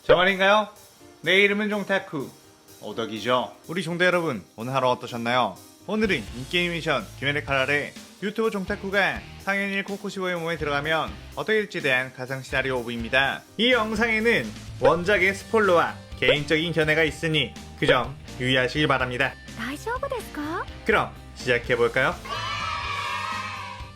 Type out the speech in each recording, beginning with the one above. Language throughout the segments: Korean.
저 말인가요? 내 이름은 종타쿠 오덕이죠. 우리 종대 여러분, 오늘 하루 어떠셨나요? 오늘은 인게임 미션 귀멸의 칼날에 유튜버 종타쿠가 상현일 코코시보의 몸에 들어가면 어떻게 될지에 대한 가상 시나리오 오브입니다. 이 영상에는 원작의 스포일러와 개인적인 견해가 있으니 그 점 유의하시길 바랍니다. 大丈夫ですか? 그럼 시작해볼까요?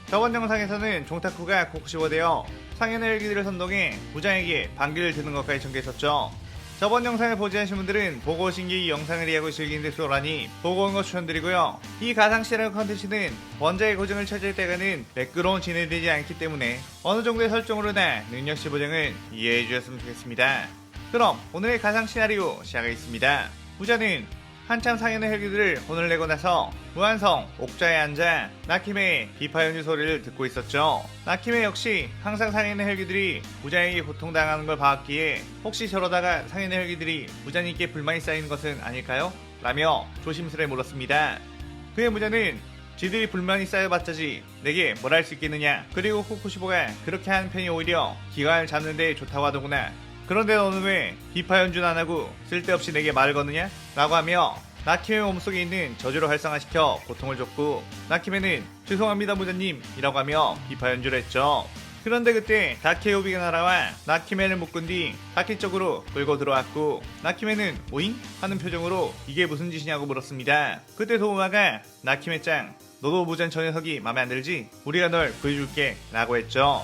저번 영상에서는 종타쿠가 코코시보 되어 상현의 헬기들을 선동해 부장에게 반기를 드는 것까지 전개했었죠. 저번 영상을 보지 않으신 분들은 보고 오신 게 이 영상을 이해하고 즐기는 데 수월하니 보고 온 거 추천드리고요. 이 가상시나리오 컨텐츠는 원작의 고증을 찾을 때가는 매끄러운 진행되지 않기 때문에 어느 정도의 설정으로나 능력치 보정을 이해해 주셨으면 좋겠습니다. 그럼 오늘의 가상시나리오 시작하겠습니다. 부자는 한참 상현의 헬기들을 혼을 내고 나서 무한성 옥좌에 앉아 나키메의 비파 연주 소리를 듣고 있었죠. 나키메 역시 항상 상현의 헬기들이 부자에게 고통당하는 걸 봐왔기에 혹시 저러다가 상현의 헬기들이 부자님께 불만이 쌓이는 것은 아닐까요? 라며 조심스레 물었습니다. 그의 부자는 지들이 불만이 쌓여봤자지 내게 뭘 할 수 있겠느냐, 그리고 코코시보가 그렇게 하는 편이 오히려 기관을 잡는 데 좋다고 하더구나. 그런데 너는 왜 비파 연주는 안 하고 쓸데없이 내게 말을 거느냐? 라고 하며 나키메 몸속에 있는 저주를 활성화시켜 고통을 줬고, 나키메는 죄송합니다 부자님 이라고 하며 비파 연주를 했죠. 그런데 그때 다케오비가 날아와 나키메를 묶은 뒤 다키 쪽으로 끌고 들어왔고, 나키메는 오잉? 하는 표정으로 이게 무슨 짓이냐고 물었습니다. 그때 도우마가 나키메짱, 너도 부잔 저 녀석이 맘에 안 들지? 우리가 널 구해줄게 라고 했죠.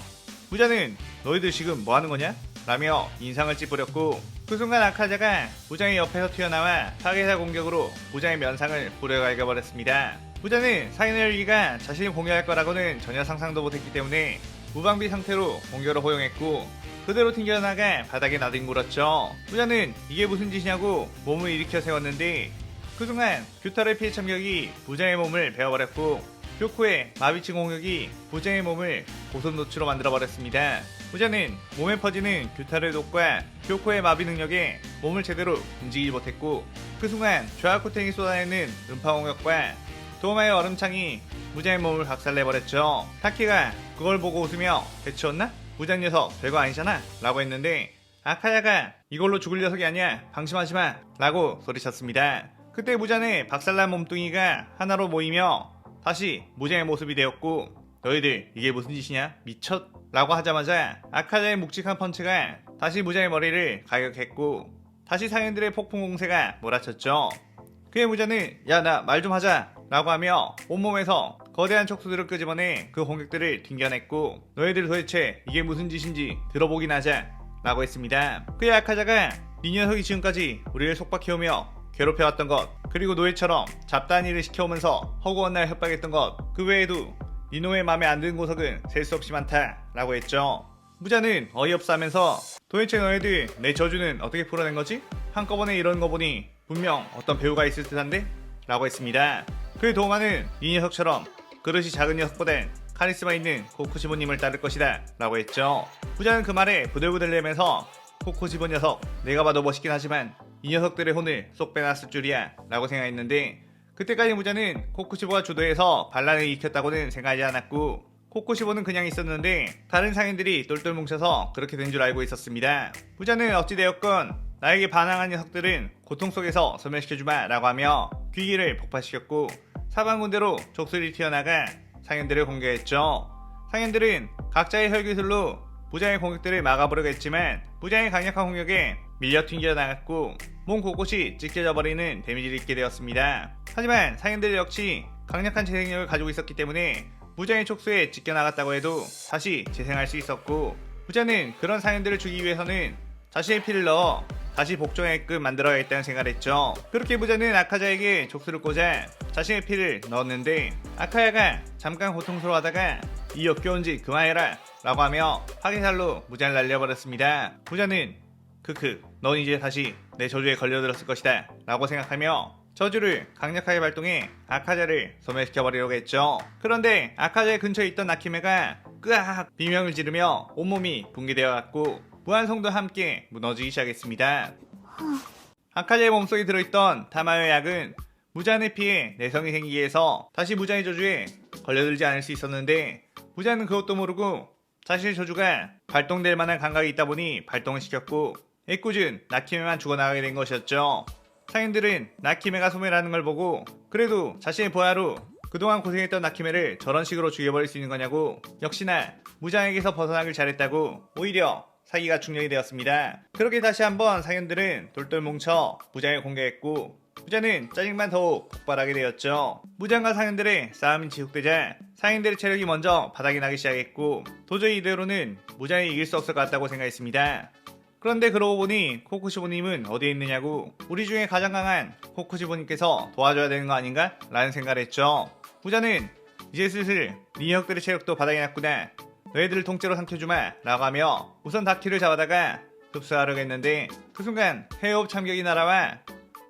부자는 너희들 지금 뭐 하는 거냐? 라며 인상을 찌푸렸고, 그 순간 아카자가 부장의 옆에서 튀어나와 파괴사 공격으로 부장의 면상을 부려갈겨버렸습니다. 부자는 상현의 헬기가 자신이 공격할 거라고는 전혀 상상도 못했기 때문에 무방비 상태로 공격을 허용했고, 그대로 튕겨나가 바닥에 나뒹굴었죠. 부자는 이게 무슨 짓이냐고 몸을 일으켜 세웠는데, 그 순간 규타의 피해 참격이 부자의 몸을 베어버렸고, 교코의 마비치 공격이 부자의 몸을 고슴도치로 만들어버렸습니다. 부자는 몸에 퍼지는 규타의 독과 교코의 마비 능력에 몸을 제대로 움직이지 못했고, 그 순간 좌코탱이 쏟아내는 음파 공격과 도마의 얼음창이 부자의 몸을 박살내버렸죠. 타키가 그걸 보고 웃으며 대치웠나? 부자 녀석 별거 아니잖아 라고 했는데, 아카야가 이걸로 죽을 녀석이 아니야 방심하지마 라고 소리쳤습니다. 그때 부자는 박살난 몸뚱이가 하나로 모이며 다시 무장의 모습이 되었고, 너희들 이게 무슨 짓이냐? 미쳤? 라고 하자마자 아카자의 묵직한 펀치가 다시 무장의 머리를 가격했고, 다시 상인들의 폭풍 공세가 몰아쳤죠. 그의 무자는 야 나 말 좀 하자 라고 하며 온몸에서 거대한 촉수들을 끄집어내 그 공격들을 튕겨냈고, 너희들 도대체 이게 무슨 짓인지 들어보긴 하자 라고 했습니다. 그의 아카자가 이 녀석이 지금까지 우리를 속박해오며 괴롭혀왔던 것, 그리고 노예처럼 잡다한 일을 시켜오면서 허구한 날 협박했던 것, 그 외에도 이놈의 맘에 안 드는 구석은 셀 수 없이 많다 라고 했죠. 무자는 어이없어 하면서 도대체 너희들 내 저주는 어떻게 풀어낸 거지? 한꺼번에 이러는 거 보니 분명 어떤 배우가 있을 듯한데? 라고 했습니다. 그의 도마는 이 녀석처럼 그릇이 작은 녀석보단 카리스마 있는 코코시보님을 따를 것이다 라고 했죠. 부자는 그 말에 부들부들대면서 코코시보 녀석 내가 봐도 멋있긴 하지만 이 녀석들의 혼을 쏙 빼놨을 줄이야 라고 생각했는데, 그때까지 무자는 코코시보가 주도해서 반란을 일으켰다고는 생각하지 않았고, 코코시보는 그냥 있었는데 다른 상인들이 똘똘 뭉쳐서 그렇게 된 줄 알고 있었습니다. 부자는 어찌되었건 나에게 반항한 녀석들은 고통 속에서 소멸시켜주마 라고 하며 귀기를 폭파시켰고, 사방군대로 족술이 튀어나가 상인들을 공격했죠. 상인들은 각자의 혈기술로 부자의 공격들을 막아보려고 했지만 부자의 강력한 공격에 밀려 튕겨 나갔고 몸 곳곳이 찢겨져 버리는 데미지를 입게 되었습니다. 하지만 상인들 역시 강력한 재생력을 가지고 있었기 때문에 부자의 촉수에 찢겨 나갔다고 해도 다시 재생할 수 있었고, 부자는 그런 상인들을 죽이기 위해서는 자신의 피를 넣어 다시 복종하게끔 만들어야겠다는 생각을 했죠. 그렇게 부자는 아카자에게 촉수를 꽂아 자신의 피를 넣었는데, 아카야가 잠깐 고통스러워하다가 이 역겨운 짓 그만해라 라고 하며 파괴살로 무자를 날려버렸습니다. 부자는 크크 넌 이제 다시 내 저주에 걸려들었을 것이다 라고 생각하며 저주를 강력하게 발동해 아카자를 소멸시켜버리려고 했죠. 그런데 아카자의 근처에 있던 나키메가 끄악 비명을 지르며 온몸이 붕괴되어갔고 무한성도 함께 무너지기 시작했습니다. 아카자의 몸속에 들어있던 타마의 약은 무자의 피해 내성이 생기게 해서 다시 무자의 저주에 걸려들지 않을 수 있었는데, 무자는 그것도 모르고 자신의 저주가 발동될 만한 감각이 있다 보니 발동을 시켰고, 애꿎은 나키메만 죽어나가게 된 것이었죠. 상인들은 나키메가 소멸하는 걸 보고 그래도 자신의 부하로 그동안 고생했던 나키메를 저런 식으로 죽여버릴 수 있는 거냐고 역시나 무장에게서 벗어나길 잘했다고 오히려 사기가 중력이 되었습니다. 그렇게 다시 한번 상인들은 돌돌 뭉쳐 무장을 공격했고 무장은 짜증만 더욱 폭발하게 되었죠. 무장과 상인들의 싸움이 지속되자 상인들의 체력이 먼저 바닥이 나기 시작했고 도저히 이대로는 무장이 이길 수 없을 것 같다고 생각했습니다. 그런데 그러고 보니 코쿠시보님은 어디에 있느냐고 우리 중에 가장 강한 코쿠시보님께서 도와줘야 되는 거 아닌가? 라는 생각을 했죠. 부자는 이제 슬슬 네 녀석들의 체력도 바닥이 났구나. 너희들을 통째로 삼켜주마 라고 하며 우선 다키를 잡아다가 흡수하려고 했는데 그 순간 해협 참격이 날아와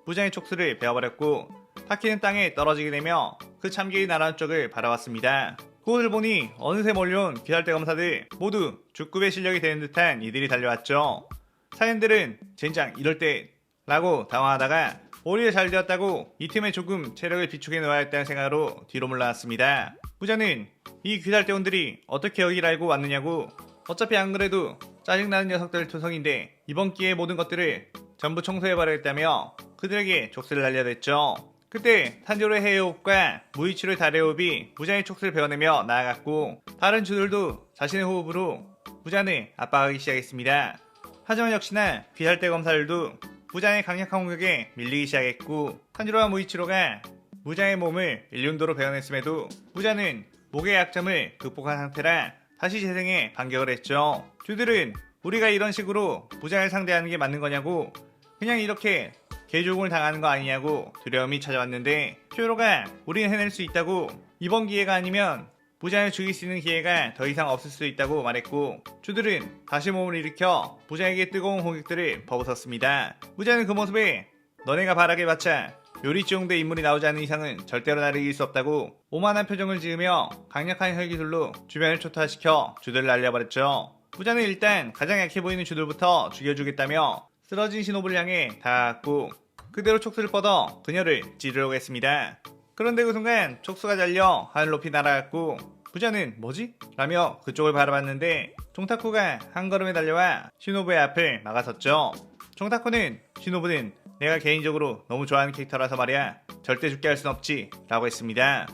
부자의 촉수를 베어버렸고 다키는 땅에 떨어지게 되며 그 참격이 날아온 쪽을 바라봤습니다. 그것을 보니 어느새 몰려온 귀할대 검사들 모두 죽급의 실력이 되는 듯한 이들이 달려왔죠. 사연들은 젠장 이럴 때 라고 당황하다가 오히려 잘 되었다고 이 틈에 조금 체력을 비축해 놓아야 했다는 생각으로 뒤로 물러났습니다. 부자는 이 귀살대원들이 어떻게 여기를 알고 왔느냐고 어차피 안 그래도 짜증나는 녀석들 투성인데 이번 기회에 모든 것들을 전부 청소해버리겠다며 그들에게 족쇄를 날려댔죠. 그때 탄조로의 해호흡과 무이치로의 달해호흡이 부자의 촉수를 베어내며 나아갔고 다른 주들도 자신의 호흡으로 부자를 압박하기 시작했습니다. 하지만 역시나 귀살대 검사들도 무장의 강력한 공격에 밀리기 시작했고 탄지로와 무이치로가 무장의 몸을 일륜도로 베어냈음에도 무장은 목의 약점을 극복한 상태라 다시 재생에 반격을 했죠. 주들은 우리가 이런 식으로 무장을 상대하는 게 맞는 거냐고 그냥 이렇게 개죽음을 당하는 거 아니냐고 두려움이 찾아왔는데 쇼로가 우리는 해낼 수 있다고 이번 기회가 아니면 부자를 죽일 수 있는 기회가 더 이상 없을 수 있다고 말했고 주들은 다시 몸을 일으켜 부자에게 뜨거운 공격들을 퍼붓었습니다. 부자는 그 모습에 너네가 바라게 받자 요리지용대 인물이 나오지 않는 이상은 절대로 나를 이길 수 없다고 오만한 표정을 지으며 강력한 혈기술로 주변을 초토화시켜 주들을 날려버렸죠. 부자는 일단 가장 약해 보이는 주들부터 죽여주겠다며 쓰러진 시노부를 향해 다가갔고 그대로 촉수를 뻗어 그녀를 찌르려고 했습니다. 그런데 그 순간 촉수가 잘려 하늘 높이 날아갔고 부자는 뭐지? 라며 그쪽을 바라봤는데 종타쿠가 한 걸음에 달려와 시노부의 앞을 막아섰죠. 종타쿠는 시노부는 내가 개인적으로 너무 좋아하는 캐릭터라서 말이야 절대 죽게 할 순 없지 라고 했습니다.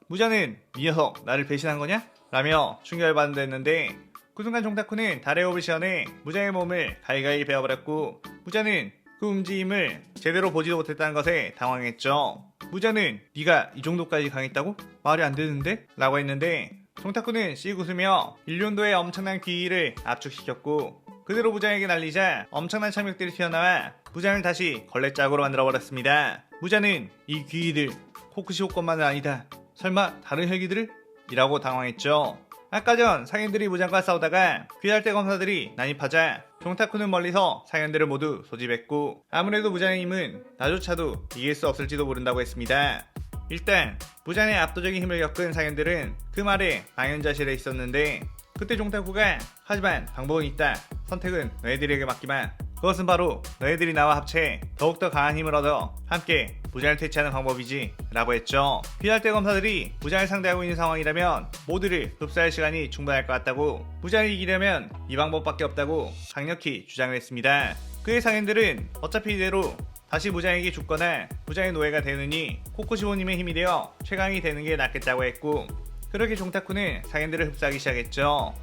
무자는 이 녀석 나를 배신한 거냐? 라며 충격을 받는다 했는데 그 순간 종타쿠는 달의 호흡을 시원해 무자의 몸을 가이가이 베어버렸고 무자는 그 움직임을 제대로 보지도 못했다는 것에 당황했죠. 무자는 네가 이 정도까지 강했다고? 말이 안 되는데? 라고 했는데 종타쿠는 씩 웃으며 일륜도의 엄청난 기위를 압축시켰고 그대로 무자에게 날리자 엄청난 참격들이 튀어나와 무자를 다시 걸레짝으로 만들어버렸습니다. 무자는 이 기위들 코쿠시오 것만은 아니다. 설마 다른 혈기들을? 이라고 당황했죠. 아까 전 상인들이 무장과 싸우다가 귀할대 검사들이 난입하자 종타쿠는 멀리서 상인들을 모두 소집했고 아무래도 무장의 힘은 나조차도 이길 수 없을지도 모른다고 했습니다. 일단 무장의 압도적인 힘을 겪은 상인들은 그 말에 망연자실해 있었는데 그때 종타쿠가 하지만 방법은 있다. 선택은 너희들에게 맡기만. 그것은 바로 너희들이 나와 합체 더욱더 강한 힘을 얻어 함께 무장을 퇴치하는 방법이지 라고 했죠. 귀할대 검사들이 무장을 상대하고 있는 상황이라면 모두를 흡수할 시간이 충분할 것 같다고 무장을 이기려면 이 방법밖에 없다고 강력히 주장을 했습니다. 그의 상인들은 어차피 이대로 다시 무장에게 죽거나 무장의 노예가 되느니 코쿠시보님의 힘이 되어 최강이 되는 게 낫겠다고 했고 그렇게 종타쿠는 상인들을 흡수하기 시작했죠.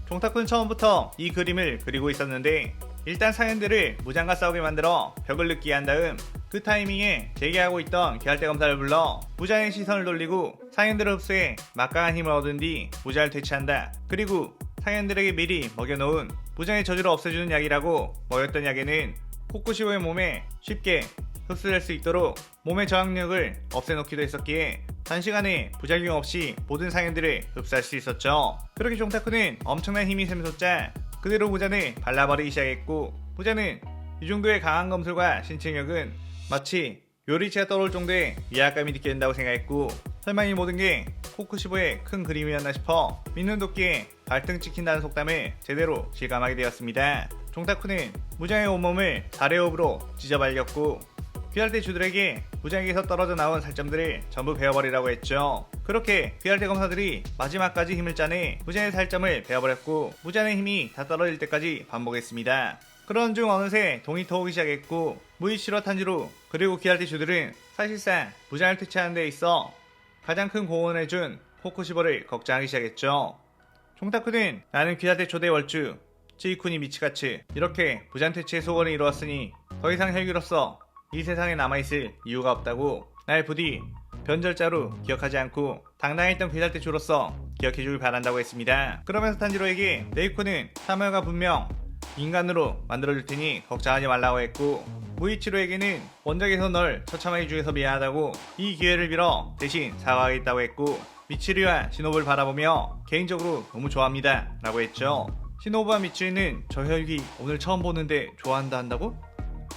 종타쿠는 처음부터 이 그림을 그리고 있었는데 일단 상인들을 무장과 싸우게 만들어 벽을 느끼게 한 다음 그 타이밍에 재개하고 있던 귀할대 검사를 불러 무장의 시선을 돌리고 상인들을 흡수해 막강한 힘을 얻은 뒤 무장을 퇴치한다. 그리고 상인들에게 미리 먹여놓은 무장의 저주를 없애주는 약이라고 먹였던 약에는 코쿠시보의 몸에 쉽게 흡수될 수 있도록 몸의 저항력을 없애놓기도 했었기에 단시간에 부작용 없이 모든 상인들을 흡수할 수 있었죠. 그렇게 종타쿠는 엄청난 힘이 샘솟자 그대로 무자를 발라버리기 시작했고 무자는 이 정도의 강한 검술과 신체력은 마치 요리치가 떠올 정도의 위압감이 느껴진다고 생각했고 설마 이 모든 게 코쿠시보의 큰 그림이었나 싶어 믿는 도끼에 발등 찍힌다는 속담을 제대로 실감하게 되었습니다. 종타쿠는 무장의 온몸을 달의 호흡으로 찢어발렸고 귀할대 주들에게 무장에게서 떨어져 나온 살점들을 전부 베어버리라고 했죠. 그렇게 귀할대 검사들이 마지막까지 힘을 짜내 무장의 살점을 베어버렸고 무장의 힘이 다 떨어질 때까지 반복했습니다. 그런 중 어느새 동이 터오기 시작했고 무이치로 탄지로 그리고 기아테주들은 사실상 무장을 퇴치하는 데 있어 가장 큰 공헌을 해준 코쿠시보를 걱정하기 시작했죠. 총타쿠는 나는 기아테 초대 월주 찌이쿠니 미치가츠 이렇게 무장 퇴치의 소원을 이루었으니 더 이상 혈기로서 이 세상에 남아있을 이유가 없다고 날 부디 변절자로 기억하지 않고 당당했던 기아테주로서 기억해주길 바란다고 했습니다. 그러면서 탄지로에게 네이코는 사마가 분명 인간으로 만들어줄 테니 걱정하지 말라고 했고 무이치로에게는 원작에서 널 처참하게 죽여서 미안하다고 이 기회를 빌어 대신 사과하겠다고 했고 미치루와 시노부를 바라보며 개인적으로 너무 좋아합니다 라고 했죠. 시노부와 미치루는 저 혈기 오늘 처음 보는데 좋아한다 한다고?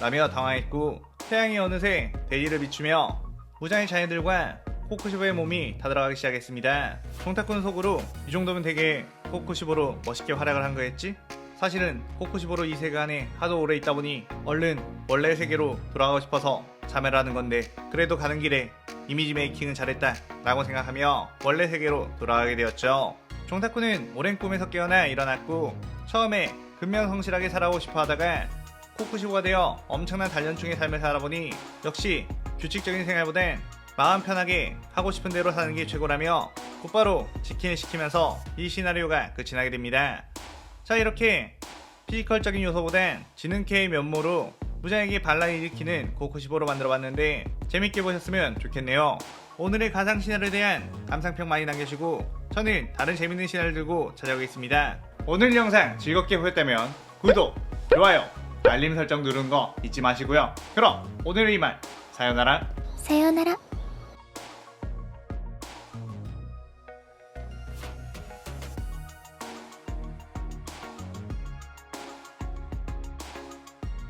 라며 당황했고 태양이 어느새 대지를 비추며 무장의 자녀들과 코쿠시보의 몸이 다 들어가기 시작했습니다. 총타쿠는 속으로 이 정도면 되게 코쿠시보로 멋있게 활약을 한 거였지? 사실은 코쿠시보로 이 세계 안에 하도 오래 있다 보니 얼른 원래 세계로 돌아가고 싶어서 참여를 하는 건데 그래도 가는 길에 이미지 메이킹은 잘했다 라고 생각하며 원래 세계로 돌아가게 되었죠. 종타쿠는 오랜 꿈에서 깨어나 일어났고 처음에 근면성실하게 살아오고 싶어 하다가 코쿠시보가 되어 엄청난 단련충의 삶을 살아보니 역시 규칙적인 생활보단 마음 편하게 하고 싶은 대로 사는 게 최고라며 곧바로 지킨을 시키면서 이 시나리오가 끝이 나게 됩니다. 자, 이렇게 피지컬적인 요소보단 지능캐의 면모로 무장에게 반란을 일으키는 코쿠시보로 만들어봤는데 재밌게 보셨으면 좋겠네요. 오늘의 가상 시나리오에 대한 감상평 많이 남겨주시고 저는 다른 재밌는 시나리오 들고 찾아오겠습니다. 오늘 영상 즐겁게 보셨다면 구독, 좋아요, 알림 설정 누르는 거 잊지 마시고요. 그럼 오늘은 이만 사요나라.さようなら。